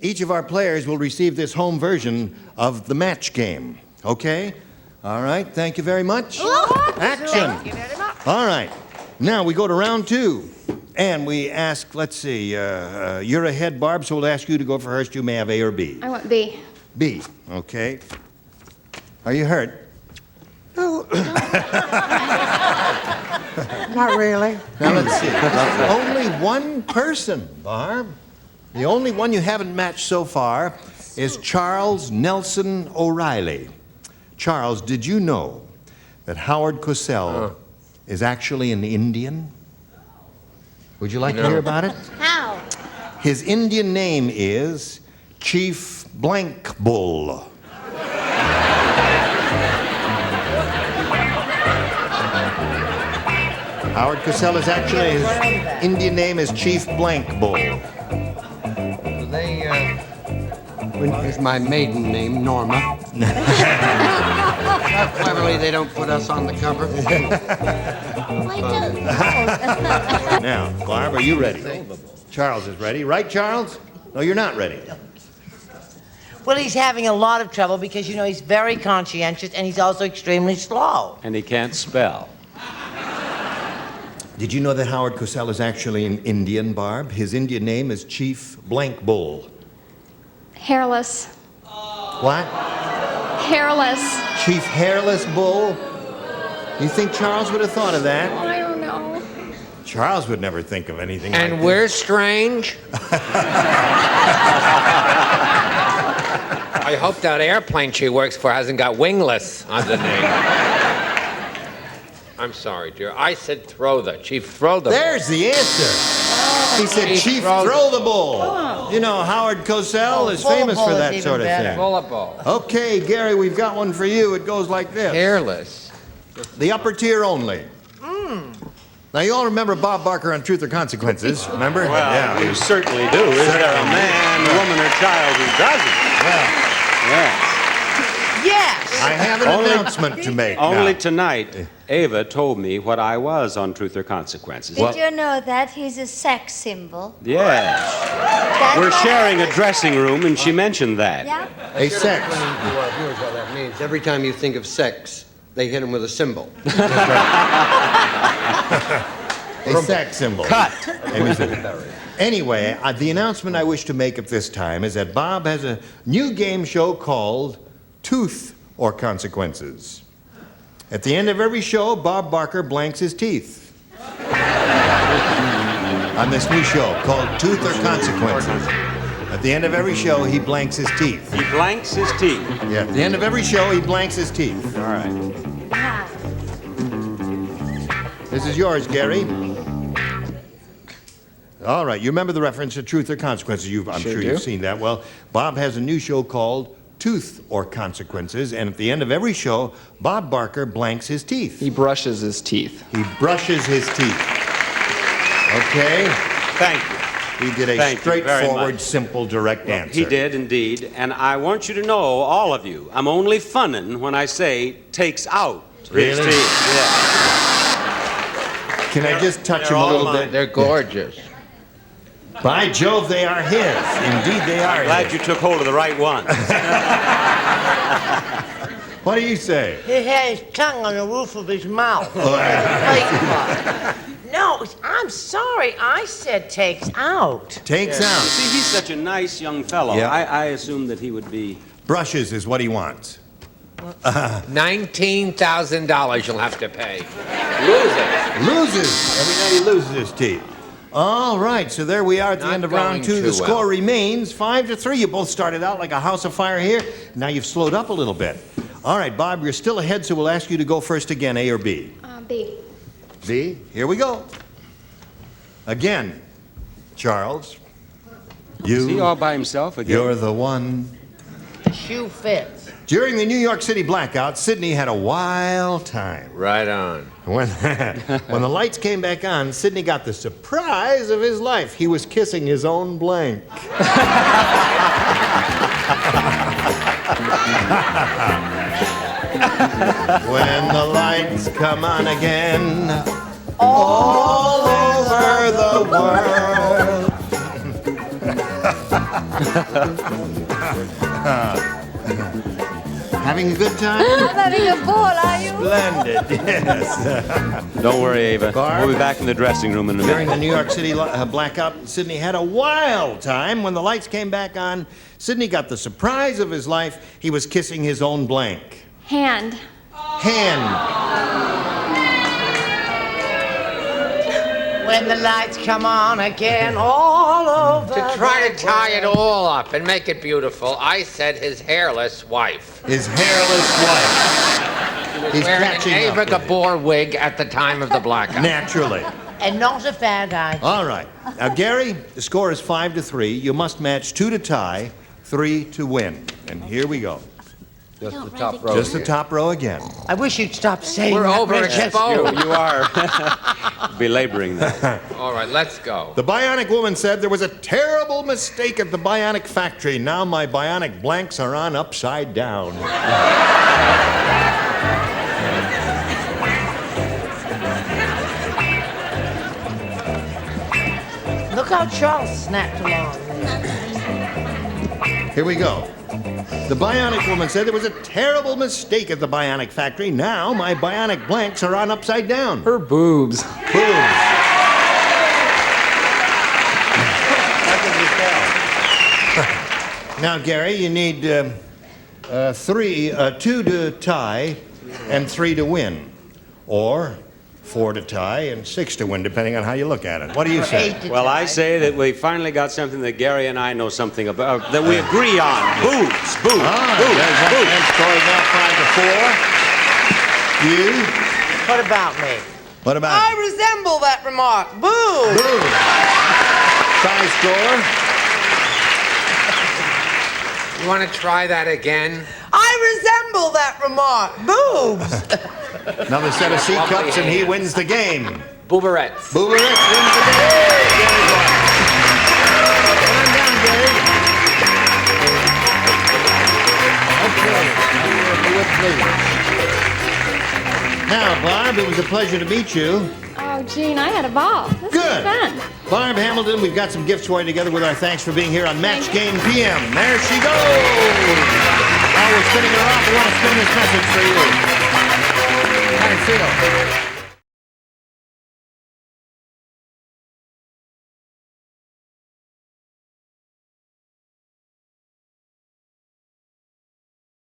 each of our players will receive this home version of the match game. Okay? All right, thank you very much. Action. Thank you very much. All right, now we go to round 2. And we ask, let's see, you're ahead, Barb, so we'll ask you to go first. You may have A or B. I want B. B, okay. Are you hurt? No. Not really. Now, let's see. Only one person, Barb. The only one you haven't matched so far is Charles Nelson O'Reilly. Charles, did you know that Howard Cassell is actually an Indian? Would you like to hear about it? How? His Indian name is Chief Blank Bull. Howard Cassell is actually, his Indian name is Chief Blank Bull. Here's my maiden name, Norma. How cleverly they don't put us on the cover. Now, Barb, are you ready? Charles is ready. Right, Charles? No, you're not ready. Well, he's having a lot of trouble because, you know, he's very conscientious and he's also extremely slow. And he can't spell. Did you know that Howard Cassell is actually an Indian, Barb? His Indian name is Chief Blank Bull. Hairless. What? Hairless. Chief Hairless Bull? You think Charles would have thought of that? I don't know. Charles would never think of anything like And that. we're strange. I hope that airplane she works for hasn't got wingless on the name. I'm sorry, dear. I said throw the. Chief, throw the. There's the answer. He said, Chief, throw the bull. Oh. You know, Howard Cassell is famous for that sort of thing. Full of ball. Okay, Gary, we've got one for you. It goes like this. Hairless. The upper tier only. Now, you all remember Bob Barker on Truth or Consequences, remember? Well, you certainly do. Is there a man, woman, or child who doesn't? Well, Yes. Yes! I have an announcement to make Only now. tonight, Ava told me what I was on Truth or Consequences. Did you know that he's a sex symbol? Yes. That's We're why- sharing a dressing room, and she mentioned that. Yeah? A sex. Here's what that means. Every time you think of sex, they hit him with a symbol. A sex symbol. Cut. Anyway, the announcement I wish to make at this time is that Bob has a new game show called Tooth or Consequences. At the end of every show, Bob Barker blanks his teeth. On this new show called Tooth or Consequences. At the end of every show, he blanks his teeth. He blanks his teeth. Yeah, at the end of every show, he blanks his teeth. All right. Yeah. This is yours, Gary. All right, you remember the reference to Truth or Consequences. I'm sure you've seen that. Well, Bob has a new show called Tooth or Consequences, and at the end of every show, Bob Barker blanks his teeth. He brushes his teeth. He brushes his teeth. Okay? Thank you. He did a Thank you very straightforward, much. simple, direct answer. He did indeed, and I want you to know, all of you, I'm only funnin' when I say takes out his Really? teeth. Yeah. Can I just touch They're him a all little mine. bit? They're gorgeous. By Jove, they are his. Indeed, they are Glad his. you took hold of the right one. What do you say? He had his tongue on the roof of his mouth. No, I'm sorry. I said takes out. Takes out. See, he's such a nice young fellow. Yeah. I assumed that he would be... Brushes is what he wants. $19,000 you'll have to pay. Loses. Loses. Every night he loses his teeth. All right, so there we are at the Not end of round going 2. The too score well. remains 5-3. You both started out like a house of fire here. Now you've slowed up a little bit. All right, Bob, you're still ahead, so we'll ask you to go first again, A or B. B. B, here we go. Again, Charles. Is he all by himself again? You're the one. The shoe fits. During the New York City blackout, Sydney had a wild time. Right on. When the lights came back on, Sydney got the surprise of his life. He was kissing his own blank. When the lights come on again, all over the world. Having a good time? I'm having a ball, are you? Splendid, yes. Don't worry, Ava. Barb? We'll be back in the dressing room in a During the minute. New York City blackout, Sidney had a wild time. When the lights came back on, Sidney got the surprise of his life. He was kissing his own blank. Hand. Hand. When the lights come on again all over. To try to the tie it world. all up and make it beautiful, I said his hairless wife. His hairless wife. She was He's wearing an catching up Ava with it. Gabor wig at the time of the blackout. Naturally. And not a fair guy. All right. Now, Gary, the score is 5-3. You must match 2 to tie, 3 to win. And here we go. Just the top row. Just the top row again. I wish you'd stop saying We're that, overexposed. You are belaboring that. All right, let's go. The Bionic Woman said there was a terrible mistake at the Bionic factory. Now my bionic blanks are on upside down. Look how Charles snapped along. Here we go. The Bionic Woman said there was a terrible mistake at the Bionic factory. Now my bionic blanks are on upside down. Her boobs. Boom. Now, Gary, you need 2 to tie and 3 to win. Or 4 to tie and 6 to win, depending on how you look at it. What do you say? 8 to Well, I 10. say that we finally got something that Gary and I know something about, that we agree on. Boobs, boobs, boobs, boobs. And scoring now 5-4. You? What about me? What about I resemble that remark. Boo! Boom. Tie score. You want to try that again? I resemble that remark. Boobs! Another set of C Lovely cups and he hand. wins the game. Booberettes. Booberette wins the game. Gary's won. Come on down, Gary. Okay. If you would, please. Now, Barb, it was a pleasure to meet you. Oh, Gene, I had a ball. This Good. was fun. Barb Hamilton, we've got some gifts for you together with our thanks for being here on Match Game PM. There she goes. While we're spinning her off, we want to spin this message for you.